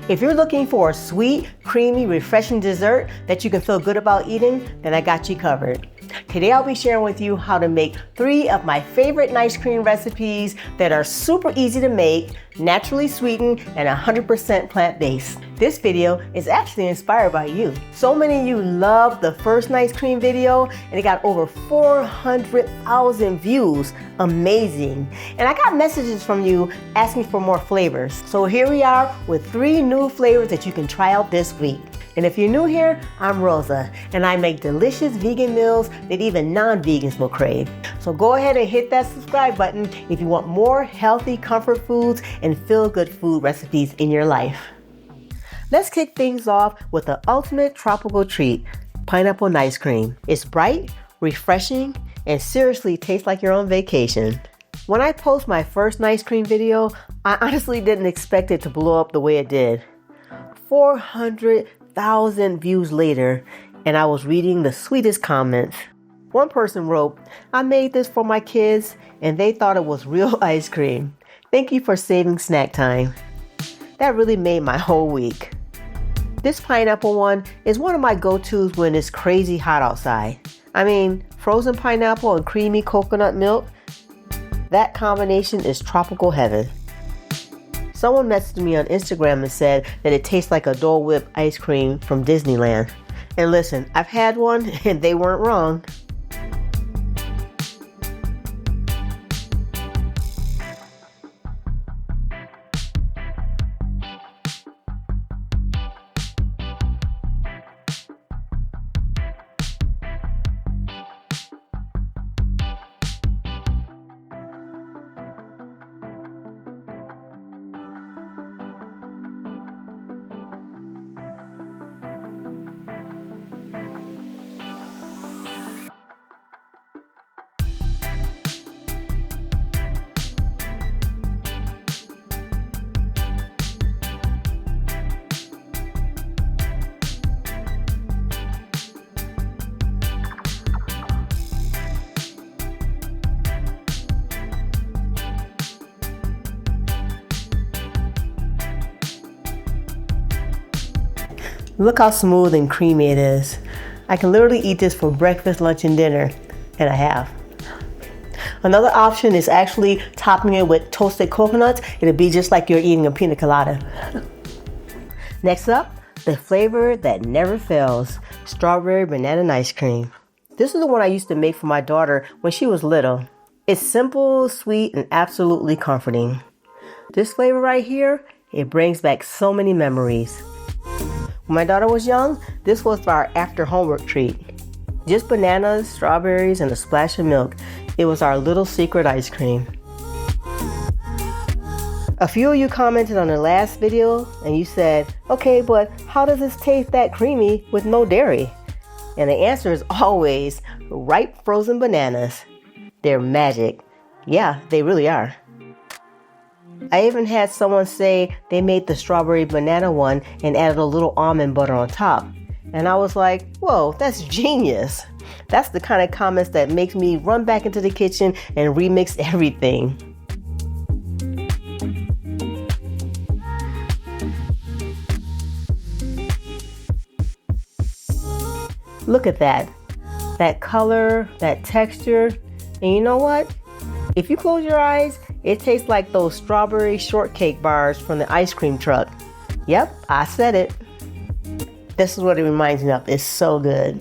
If you're looking for a sweet, creamy, refreshing dessert that you can feel good about eating, then I got you covered. Today I'll be sharing with you how to make 3 of my favorite ice cream recipes that are super easy to make, naturally sweetened, and 100% plant-based. This video is actually inspired by you. So many of you loved the first ice cream video and it got over 400,000 views. Amazing. And I got messages from you asking for more flavors. So here we are with 3 new flavors that you can try out this week. And if you're new here, I'm Rosa, and I make delicious vegan meals that even non-vegans will crave. So go ahead and hit that subscribe button if you want more healthy comfort foods and feel-good food recipes in your life. Let's kick things off with the ultimate tropical treat, pineapple ice cream. It's bright, refreshing, and seriously tastes like you're on vacation. When I post my first ice cream video, I honestly didn't expect it to blow up the way it did. 400,000 views later, and I was reading the sweetest comments. One person wrote, "I made this for my kids and they thought it was real ice cream. Thank you for saving snack time." That really made my whole week. This pineapple one is one of my go-tos when it's crazy hot outside. I mean, frozen pineapple and creamy coconut milk, that combination is tropical heaven. Someone messaged me on Instagram and said that it tastes like a Dole Whip ice cream from Disneyland. And listen, I've had one and they weren't wrong. Look how smooth and creamy it is. I can literally eat this for breakfast, lunch, and dinner, and I have. Another option is actually topping it with toasted coconuts. It'll be just like you're eating a pina colada. Next up, the flavor that never fails, strawberry banana ice cream. This is the one I used to make for my daughter when she was little. It's simple, sweet, and absolutely comforting. This flavor right here, it brings back so many memories. When my daughter was young, this was our after homework treat. Just bananas, strawberries, and a splash of milk. It was our little secret ice cream. A few of you commented on the last video and you said, "Okay, but how does this taste that creamy with no dairy?" And the answer is always ripe frozen bananas. They're magic. Yeah, they really are. I even had someone say they made the strawberry banana one and added a little almond butter on top. And I was like, whoa, that's genius. That's the kind of comments that makes me run back into the kitchen and remix everything. Look at that. That color, that texture. And you know what? If you close your eyes, it tastes like those strawberry shortcake bars from the ice cream truck. Yep, I said it. This is what it reminds me of. It's so good.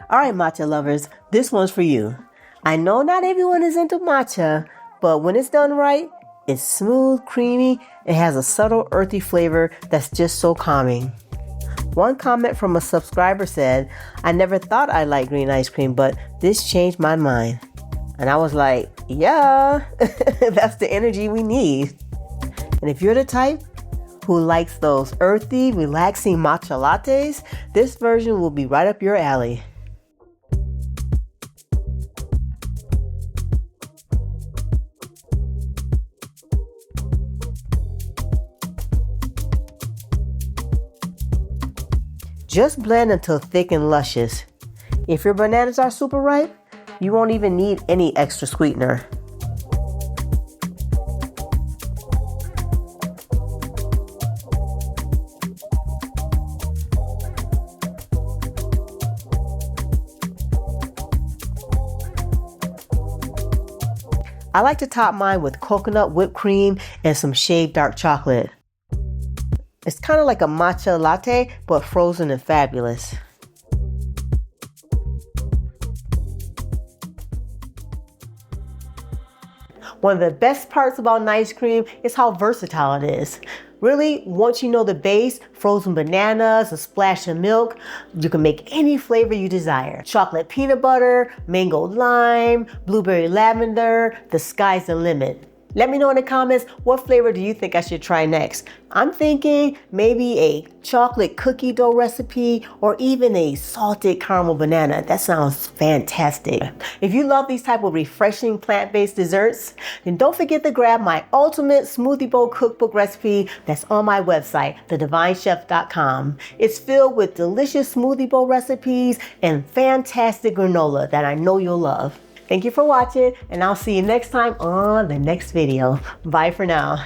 All right, matcha lovers, this one's for you. I know not everyone is into matcha, but when it's done right, it's smooth, creamy, and has a subtle earthy flavor that's just so calming. One comment from a subscriber said, "I never thought I liked green ice cream, but this changed my mind." And I was like, yeah, that's the energy we need. And if you're the type who likes those earthy, relaxing matcha lattes, this version will be right up your alley. Just blend until thick and luscious. If your bananas are super ripe, you won't even need any extra sweetener. I like to top mine with coconut whipped cream and some shaved dark chocolate. It's kind of like a matcha latte, but frozen and fabulous. One of the best parts about Nice Cream is how versatile it is. Really, once you know the base, frozen bananas, a splash of milk, you can make any flavor you desire. Chocolate peanut butter, mango lime, blueberry lavender, the sky's the limit. Let me know in the comments, what flavor do you think I should try next? I'm thinking maybe a chocolate cookie dough recipe or even a salted caramel banana. That sounds fantastic. If you love these type of refreshing plant-based desserts, then don't forget to grab my ultimate smoothie bowl cookbook recipe that's on my website, thedivinechef.com. It's filled with delicious smoothie bowl recipes and fantastic granola that I know you'll love. Thank you for watching, and I'll see you next time on the next video. Bye for now.